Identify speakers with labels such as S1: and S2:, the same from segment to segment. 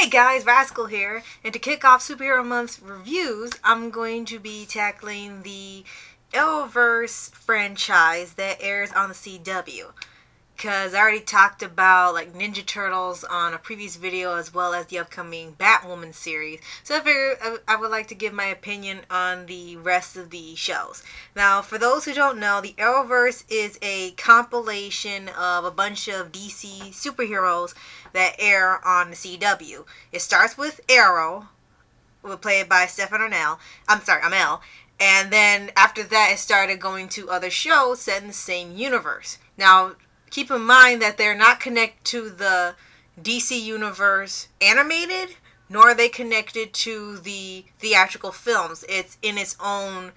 S1: Hey guys, Rascal here, and to kick off Superhero Month reviews, I'm going to be tackling the Arrowverse franchise that airs on the CW. Because I already talked about like Ninja Turtles on a previous video as well as the upcoming Batwoman series. So I figured I would like to give my opinion on the rest of the shows. Now, for those who don't know, the Arrowverse is a compilation of a bunch of DC superheroes that air on the CW. It starts with Arrow, played by Stefan Amell. And then after that, it started going to other shows set in the same universe. Now, keep in mind that they're not connected to the DC Universe animated, nor are they connected to the theatrical films. It's in its own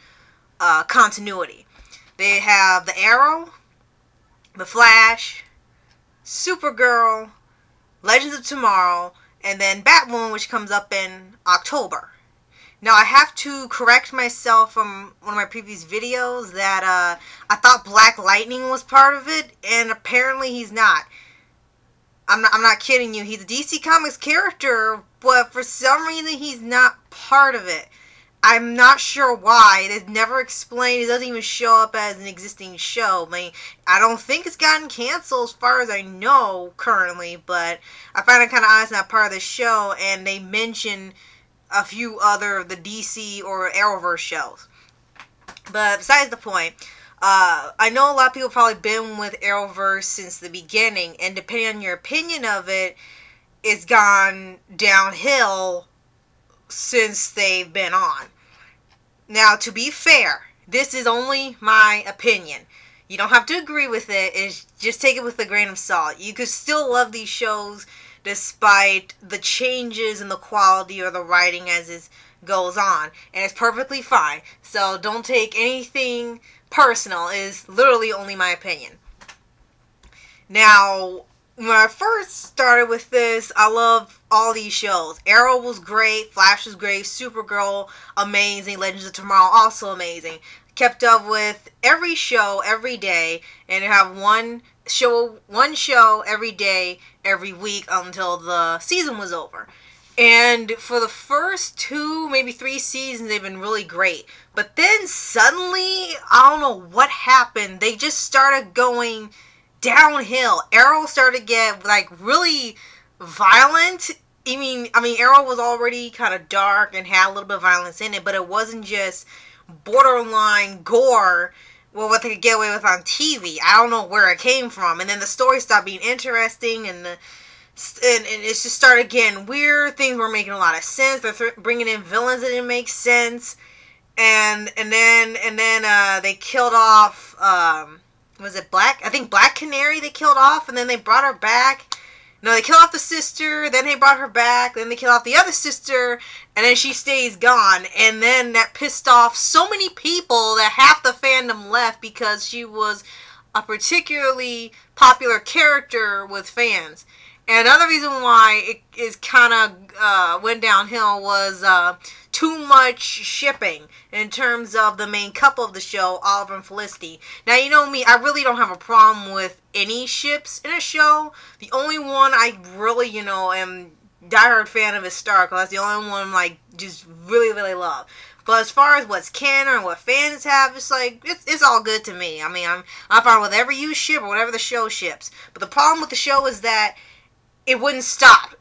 S1: continuity. They have the Arrow, the Flash, Supergirl, Legends of Tomorrow, and then Batwoman, which comes up in October. Now, I have to correct myself from one of my previous videos that I thought Black Lightning was part of it, and apparently he's not. I'm not kidding you. He's a DC Comics character, but for some reason he's not part of it. I'm not sure why. It's never explained. It doesn't even show up as an existing show. I mean, I don't think it's gotten canceled as far as I know currently, but I find it kind of odd it's not part of the show, and they mention a few other of the DC or Arrowverse shows. But besides the point, I know a lot of people have probably been with Arrowverse since the beginning, and depending on your opinion of it, it's gone downhill since they've been on. Now, to be fair, this is only my opinion. You don't have to agree with it. Just take it with a grain of salt. You could still love these shows despite the changes in the quality or the writing as it goes on. And it's perfectly fine. So don't take anything personal. It's literally only my opinion. Now, when I first started with this, I loved all these shows. Arrow was great, Flash was great, Supergirl, amazing, Legends of Tomorrow, also amazing. Kept up with every show, every day, and have one show every day, every week until the season was over. And for the first 2, maybe 3 seasons, they've been really great. But then suddenly, I don't know what happened. They just started going downhill. Arrow started to get like really violent. I mean, Arrow was already kind of dark and had a little bit of violence in it, but it wasn't just borderline gore. Well, what they could get away with on TV. I don't know where it came from. And then the story stopped being interesting, and it just started getting weird. Things were making a lot of sense. They're bringing in villains that didn't make sense, and then they killed off. Was it Black? I think Black Canary they killed off, and then they brought her back. No, they killed off the sister, then they brought her back, then they killed off the other sister, and then she stays gone. And then that pissed off so many people that half the fandom left because she was a particularly popular character with fans. And another reason why it is kind of went downhill was too much shipping in terms of the main couple of the show, Oliver and Felicity. Now, you know me, I really don't have a problem with any ships in a show. The only one I really, am diehard fan of is Stark. That's the only one like just really, really love. But as far as what's canon and what fans have, it's like, it's all good to me. I mean, I'm fine with whatever you ship or whatever the show ships. But the problem with the show is that it wouldn't stop.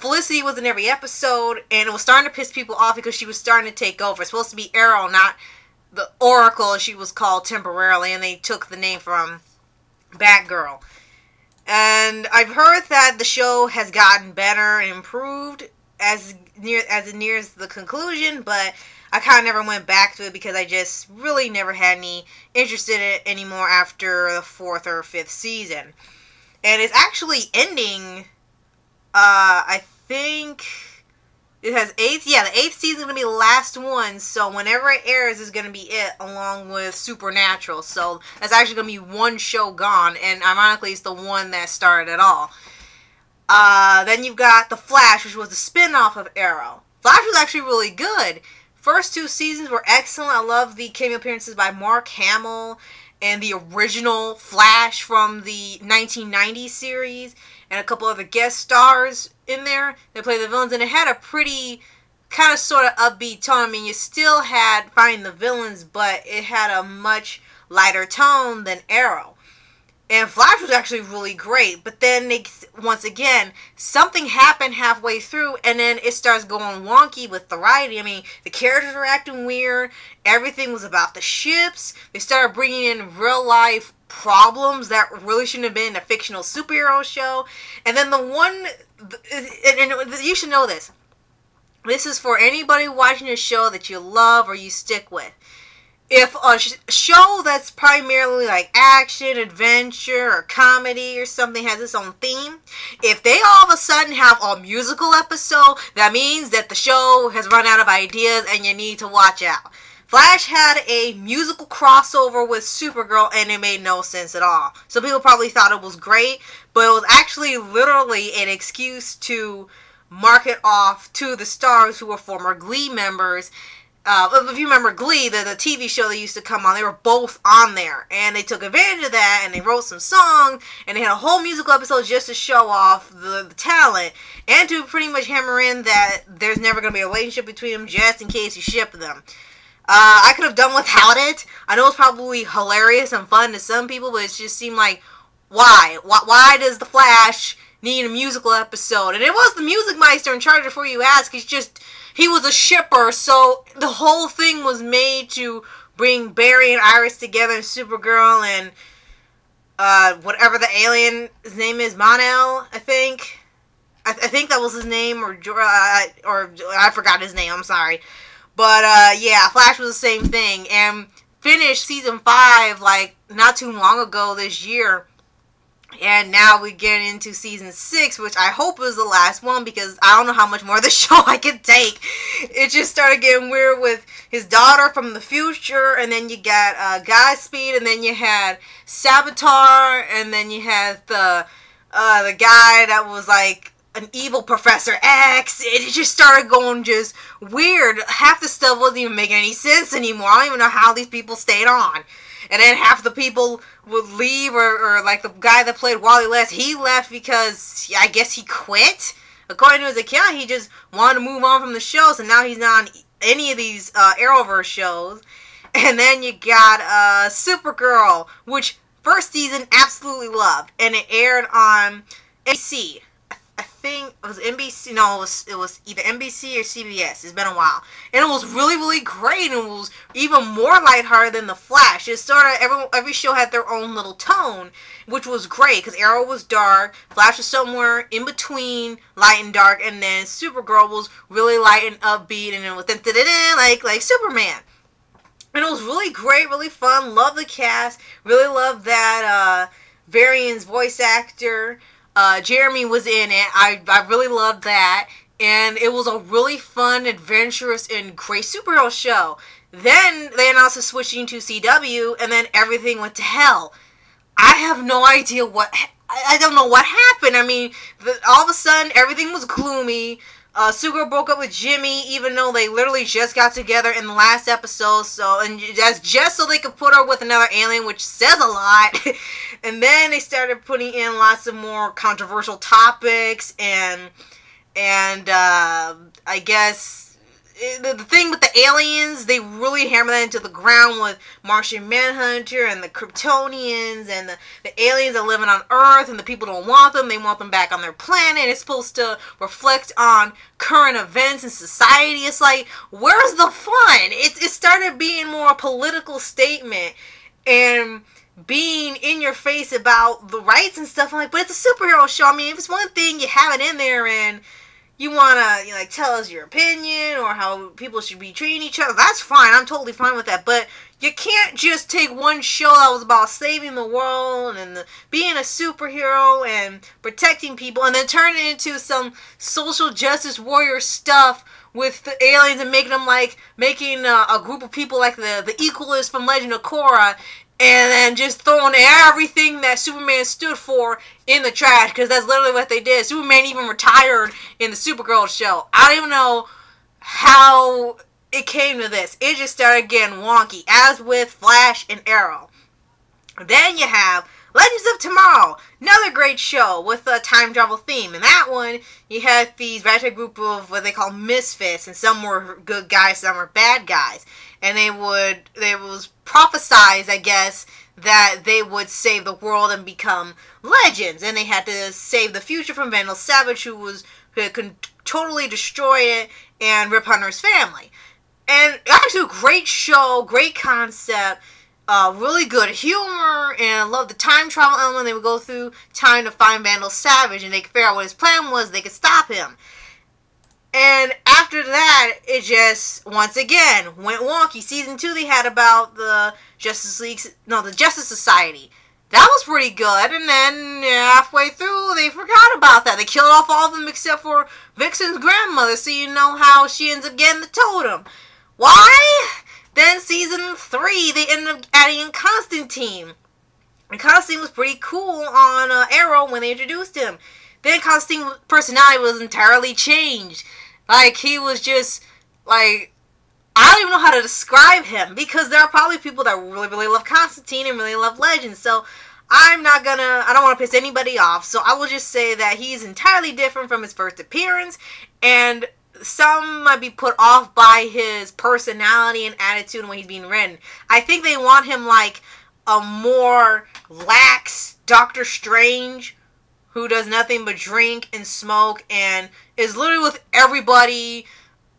S1: Felicity was in every episode, and it was starting to piss people off because she was starting to take over. It's supposed to be Arrow, not the Oracle, as she was called temporarily, and they took the name from Batgirl. And I've heard that the show has gotten better and improved as it nears the conclusion, but I kind of never went back to it because I just really never had any interest in it anymore after the 4th or 5th season. And it's actually ending. I think it has 8th. Yeah, the 8th season is going to be the last one. So whenever it airs is going to be it, along with Supernatural. So that's actually going to be one show gone. And ironically, it's the one that started it all. Then you've got The Flash, which was the spin-off of Arrow. Flash was actually really good. First 2 seasons were excellent. I love the cameo appearances by Mark Hamill and the original Flash from the 1990 series. and a couple other guest stars in there. They played the villains, and it had a pretty kind of sort of upbeat tone. I mean, you still had fighting the villains, but it had a much lighter tone than Arrow. And Flash was actually really great, but then once again, something happened halfway through, and then it starts going wonky with the writing. I mean, the characters were acting weird. Everything was about the ships. They started bringing in real life problems that really shouldn't have been in a fictional superhero show. And then and you should know this. This is for anybody watching a show that you love or you stick with. If a show that's primarily like action, adventure, or comedy or something has its own theme, if they all of a sudden have a musical episode, that means that the show has run out of ideas and you need to watch out. Flash had a musical crossover with Supergirl and it made no sense at all. Some people probably thought it was great, but it was actually literally an excuse to market off to the stars who were former Glee members. If you remember Glee, the TV show that used to come on, they were both on there. And they took advantage of that, and they wrote some songs, and they had a whole musical episode just to show off the talent, and to pretty much hammer in that there's never going to be a relationship between them, just in case you ship them. I could have done without it. I know it's probably hilarious and fun to some people, but it just seemed like, why? Why does the Flash need a musical episode? And it was the Music Meister in charge before you ask. He was a shipper, so the whole thing was made to bring Barry and Iris together, and Supergirl and whatever the alien's name is, Mon-El, I think. I think that was his name, or I forgot his name, I'm sorry. But yeah, Flash was the same thing, and finished season 5 like not too long ago this year. And now we get into season 6, which I hope is the last one, because I don't know how much more of the show I can take. It just started getting weird with his daughter from the future, and then you got Godspeed, and then you had Saboteur, and then you had the guy that was like an evil Professor X. It just started going just weird. Half the stuff wasn't even making any sense anymore. I don't even know how these people stayed on. And then half the people would leave, or like the guy that played Wally West, he left because I guess he quit. According to his account, he just wanted to move on from the show, so now he's not on any of these Arrowverse shows. And then you got Supergirl, which first season absolutely loved, and it aired on NBC. I think it was NBC. No, it was either NBC or CBS. It's been a while, and it was really, really great. And it was even more lighthearted than the Flash. It sort of every show had their own little tone, which was great because Arrow was dark, Flash was somewhere in between light and dark, and then Supergirl was really light and upbeat, and it was like Superman. And it was really great, really fun. Love the cast. Really love that Varian's voice actor. Jeremy was in it. I really loved that. And it was a really fun, adventurous, and great superhero show. Then they announced a switching to CW, and then everything went to hell. I have no idea I don't know what happened. I mean, all of a sudden, everything was gloomy. Supergirl broke up with Jimmy, even though they literally just got together in the last episode. And that's just so they could put her with another alien, which says a lot. And then they started putting in lots of more controversial topics, and I guess the thing with the aliens, they really hammer that into the ground with Martian Manhunter and the Kryptonians and the aliens that live on Earth, and the people don't want them. They want them back on their planet. It's supposed to reflect on current events in society. It's like, where's the fun? It started being more a political statement and being in your face about the rights and stuff. I'm like, but it's a superhero show. I mean, if it's one thing, you have it in there and you want to like tell us your opinion or how people should be treating each other, that's fine. I'm totally fine with that. But you can't just take one show that was about saving the world and being a superhero and protecting people and then turn it into some social justice warrior stuff with the aliens and making them like making a group of people like the Equalists from Legend of Korra, and then just throwing everything that Superman stood for in the trash, because that's literally what they did. Superman even retired in the Supergirl show. I don't even know how it came to this. It just started getting wonky, as with Flash and Arrow. Then you have Legends of Tomorrow, another great show with a time travel theme. In that one, you had these ragtag group of what they call misfits, and some were good guys, some were bad guys. And they was prophesized, I guess, that they would save the world and become legends. And they had to save the future from Vandal Savage, who could totally destroy it and Rip Hunter's family. And actually a great show, great concept. Really good humor, and I love the time travel element. They would go through time to find Vandal Savage, and they could figure out what his plan was. They could stop him. And after that, it just, once again, went wonky. Season 2, they had about the Justice Society. That was pretty good, and then halfway through, they forgot about that. They killed off all of them except for Vixen's grandmother, so you know how she ends up getting the totem. Why? Then season 3, they ended up adding in Constantine. And Constantine was pretty cool on Arrow when they introduced him. Then Constantine's personality was entirely changed. Like, he was just, like, I don't even know how to describe him. Because there are probably people that really, really love Constantine and really love Legends. So, I don't want to piss anybody off. So, I will just say that he's entirely different from his first appearance. And some might be put off by his personality and attitude and when he's being written. I think they want him like a more lax Doctor Strange who does nothing but drink and smoke and is literally with everybody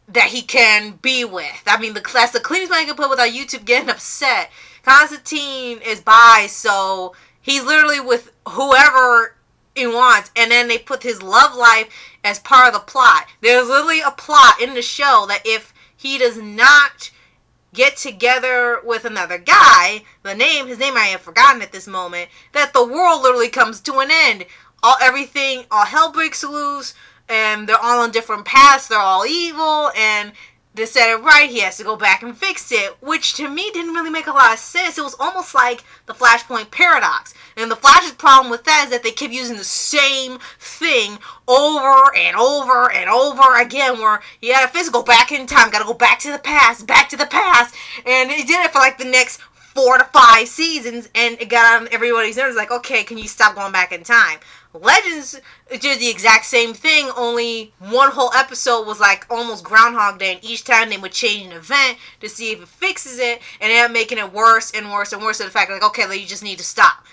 S1: that he can be with. I mean, that's the cleanest man I can put without YouTube getting upset. Constantine is bi, so he's literally with whoever he wants, and then they put his love life as part of the plot. There's literally a plot in the show that if he does not get together with another guy, his name I have forgotten at this moment, that the world literally comes to an end. All hell breaks loose, and they're all on different paths, they're all evil, and to set it right, he has to go back and fix it, which to me didn't really make a lot of sense. It was almost like the Flashpoint paradox. And the Flash's problem with that is that they kept using the same thing over and over and over again, where you gotta physically go back in time, gotta go back to the past, and he did it for like the next 4 to 5 seasons, and it got on everybody's nerves, like, okay, can you stop going back in time? Legends did the exact same thing, only one whole episode was like almost Groundhog Day, and each time they would change an event to see if it fixes it, and they ended up making it worse and worse and worse, to the fact like, okay, you just need to stop.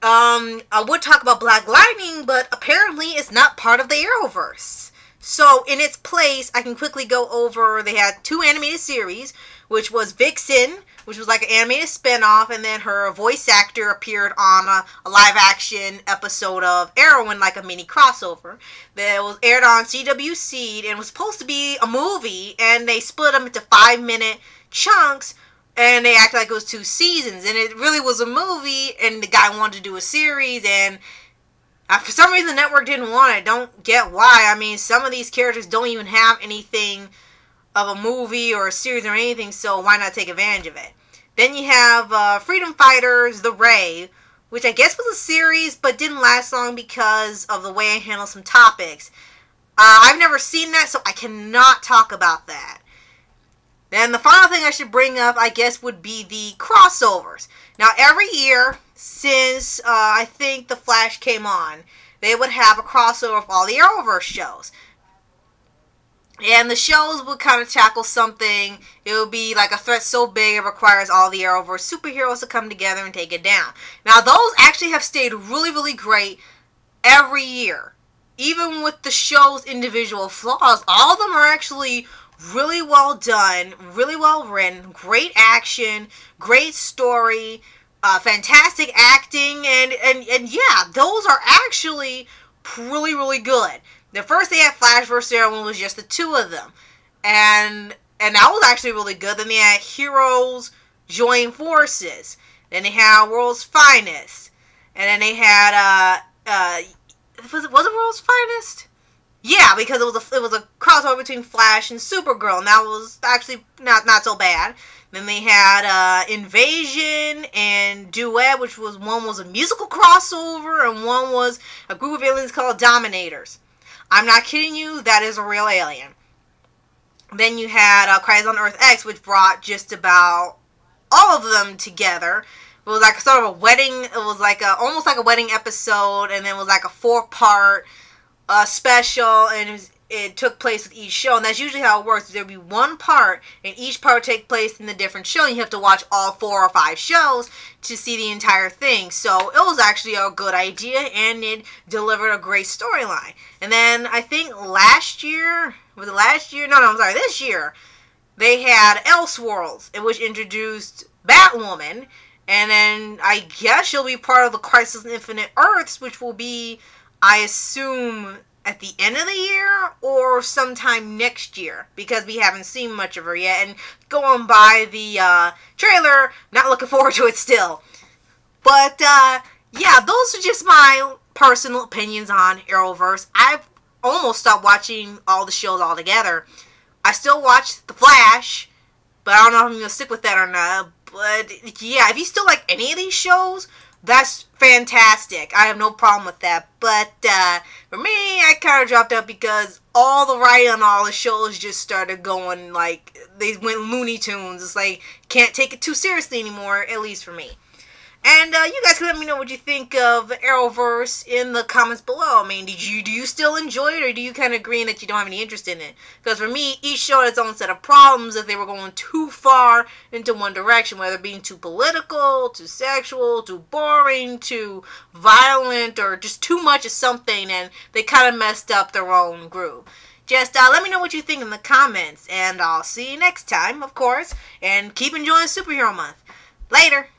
S1: I would talk about Black Lightning, but apparently it's not part of the Arrowverse. So in its place, I can quickly go over, they had 2 animated series, which was Vixen, which was like an animated spinoff, and then her voice actor appeared on a live-action episode of Arrow in like a mini crossover. That was aired on CW Seed, and was supposed to be a movie, and they split them into 5-minute chunks, and they acted like it was 2 seasons, and it really was a movie, and the guy wanted to do a series, and for some reason the network didn't want it. Don't get why. I mean, some of these characters don't even have anything of a movie or a series or anything, so why not take advantage of it? Then you have Freedom Fighters, The Ray, which I guess was a series, but didn't last long because of the way I handle some topics. I've never seen that, so I cannot talk about that. Then the final thing I should bring up, I guess, would be the crossovers. Now, every year, since I think The Flash came on, they would have a crossover of all the Arrowverse shows. And the shows would kind of tackle something. It would be like a threat so big it requires all the Arrowverse superheroes to come together and take it down. Now, those actually have stayed really, really great every year. Even with the show's individual flaws, all of them are actually really well done, really well written, great action, great story, fantastic acting, and yeah, those are actually really, really good. The first they had Flash vs. Arrow was just the 2 of them. And that was actually really good. Then they had Heroes Join Forces. Then they had World's Finest. And then they had, was it World's Finest? Yeah, because it was a crossover between Flash and Supergirl. And that was actually not so bad. Then they had Invasion and Duet, which was, one was a musical crossover and one was a group of aliens called Dominators. I'm not kidding you, that is a real alien. Then you had Crisis on Earth X, which brought just about all of them together It was like sort of a wedding. It was like almost like a wedding episode, and then it was like a 4-part special, and it took place with each show. And that's usually how it works. There'll be one part, and each part will take place in a different show. And you have to watch all 4 or 5 shows to see the entire thing. So it was actually a good idea, and it delivered a great storyline. And then I think last year, was it last year? No, I'm sorry, this year, they had Elseworlds, which introduced Batwoman. And then I guess she'll be part of the Crisis on Infinite Earths, which will be, I assume, at the end of the year or sometime next year, because we haven't seen much of her yet. And going by the trailer, not looking forward to it still. But yeah, those are just my personal opinions on Arrowverse. I've almost stopped watching all the shows altogether. I still watch The Flash, but I don't know if I'm going to stick with that or not. But yeah, if you still like any of these shows, that's fantastic. I have no problem with that. But for me, I kind of dropped out because all the writing on all the shows just started going like, they went Looney Tunes. It's like, can't take it too seriously anymore, at least for me. And you guys can let me know what you think of Arrowverse in the comments below. I mean, do you still enjoy it, or do you kind of agree that you don't have any interest in it? Because for me, each show had its own set of problems if they were going too far into one direction, whether being too political, too sexual, too boring, too violent, or just too much of something, and they kind of messed up their own groove. Just let me know what you think in the comments, and I'll see you next time, of course, and keep enjoying Superhero Month. Later!